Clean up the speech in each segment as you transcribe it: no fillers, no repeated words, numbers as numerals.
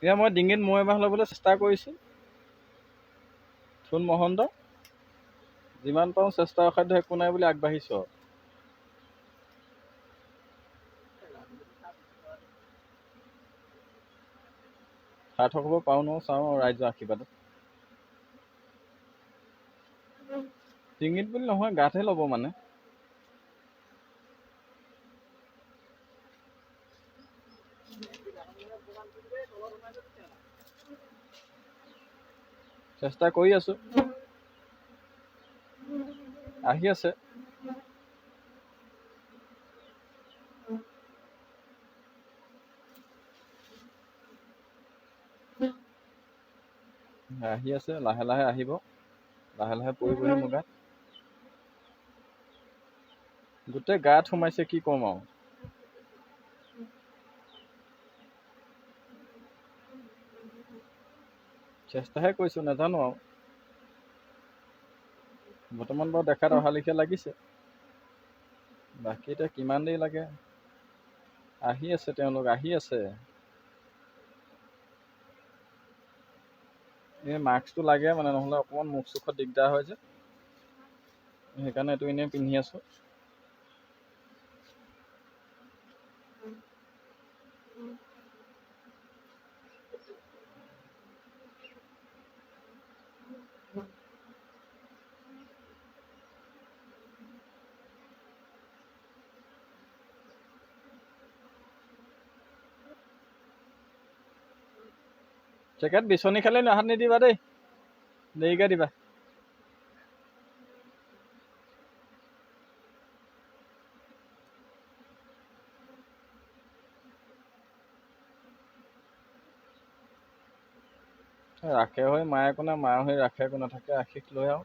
এতিয়া মই ডিঙিত মৈ বাহ ল'বলৈ চেষ্টা কৰিছোঁ। থুন মহন্ত যিমান পাৰোঁ চেষ্টা অসাধ্য একো নাই বুলি আগবাঢ়িছোঁ আৰু। সাৰ্থক হ'ব পাৰোঁ ন চাওঁ আৰু ৰাইজৰ আশীৰ্বাদত। ডিঙিত বুলি নহয়, গাতহে ল'ব মানে। চেষ্টা কৰি আছোঁ, আহি আছে। আহি আছে, লাহে লাহে আহিব, লাহে লাহে পৰিবহি মোৰ গাত। গোটেই গাত সোমাইছে, কি ক'ম আৰু। চেষ্টাহে কৰিছোঁ, নাজানো আৰু। বৰ্তমান বাৰু দেখাত অহা লেখীয়া লাগিছে, বাকী এতিয়া কিমান দেৰি লাগে। আহি আছে, তেওঁলোক আহি আছে। এই মাস্কটো লাগে মানে, নহ'লে অকণমান মুখ চুখত দিগদাৰ হয় যে, সেইকাৰণে এইটো এনেই পিন্ধি আছোঁ। জেকেট বিচনী খালে হাত নিদিবা দেই, দেৰিকৈ দিবা। ৰাখে হৈ মায়ে একো নাই, মায়ে হৈ ৰাখে একো নাথাকে, আশীষ লৈ আৰু।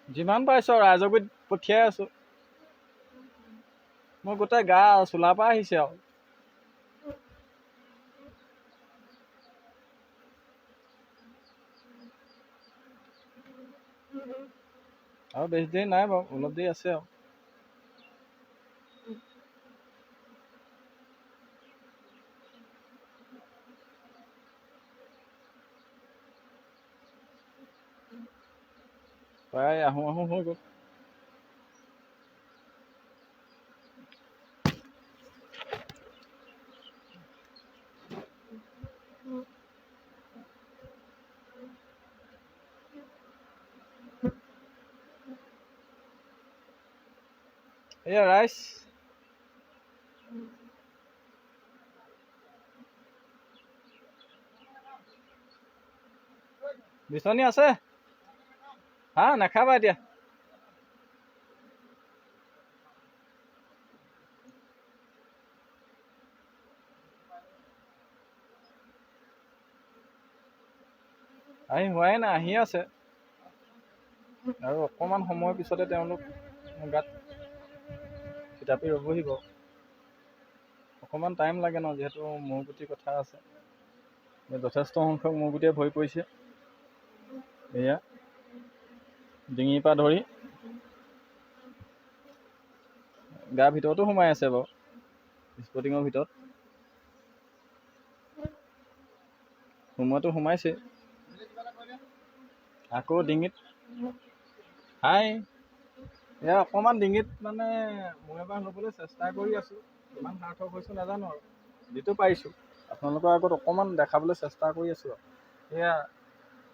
যিমান পাইছোঁ আৰু ৰাইজক পঠিয়াই আছোঁ। মোৰ গোটেই গা চোলাৰ পৰা আহিছে আৰু। আৰু বেছি দেৰি নাই বাৰু, অলপ দেৰি আছে আৰু। প্ৰায় আহোঁ আহোঁ হৈ গ'ল। এয়া ৰাইজ, বিচনী আছে? হা, নাখাবা এতিয়া। আহি হোৱাই নাই, আহি আছে। আৰু অকণমান সময়ৰ পিছতে তেওঁলোক গাত থিতাপি ৰ'বহি বাৰু। অকণমান টাইম লাগে ন, যিহেতু মূৰগুটিৰ কথা আছে। যথেষ্ট সংখ্যক মূৰগুটিয়ে ভৰি পৰিছে। এয়া ডিঙিৰ পৰা ধৰি গাৰ ভিতৰতো সোমাই আছে বাৰু, স্পৰ্টিঙৰ ভিতৰত সোমোৱাটো সোমাইছে। আকৌ ডিঙিত হাই, এয়া অকণমান ডিঙিত মানে মৈ এবাৰ ল'বলৈ চেষ্টা কৰি আছোঁ। ইমান সাৰ্থক হৈছোঁ নাজানো আৰু, যিটো পাৰিছোঁ আপোনালোকৰ আগত অকণমান দেখাবলৈ চেষ্টা কৰি আছোঁ আৰু।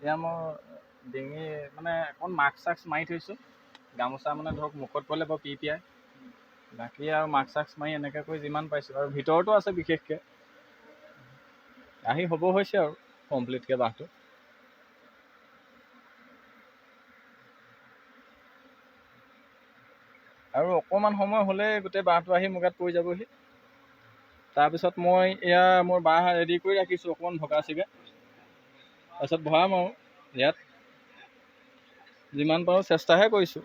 এয়া মই ডিঙি মানে অকণ মাস্ক চাস্ক মাৰি থৈছোঁ। গামোচা মানে ধৰক মুখত পৰিলে বাৰু পিৰপিৰাই, বাকী আৰু মাস্ক চাস্ক মাৰি এনেকৈ কৰি যিমান পাইছোঁ। আৰু ভিতৰতো আছে বিশেষকৈ, আহি হ'ব হৈছে আৰু কমপ্লিটকৈ বাঁহটো। আৰু অকণমান সময় হ'লে গোটেই বাঁহটো আহি মোৰ গাত পৰি যাবহি। তাৰপিছত মই এয়া মোৰ বাঁহ ৰেডি কৰি ৰাখিছোঁ অকণমান ভগা চিগা, তাৰপিছত ভৰাম আৰু ইয়াত যিমান পাৰোঁ চেষ্টাহে কৰিছোঁ।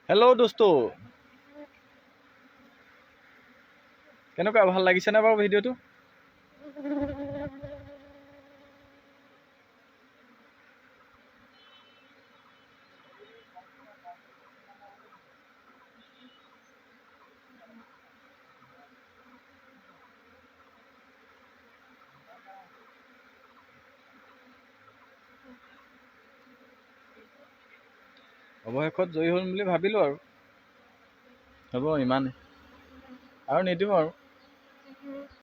হেল্ল' দোস্তো, কেনেকুৱা, ভাল লাগিছেনে বাৰু ভিডিঅ'টো? অৱশেষত জয়ী হ'ল বুলি ভাবিলোঁ আৰু হ'ব ইমানেই, আৰু নিদিওঁ আৰু।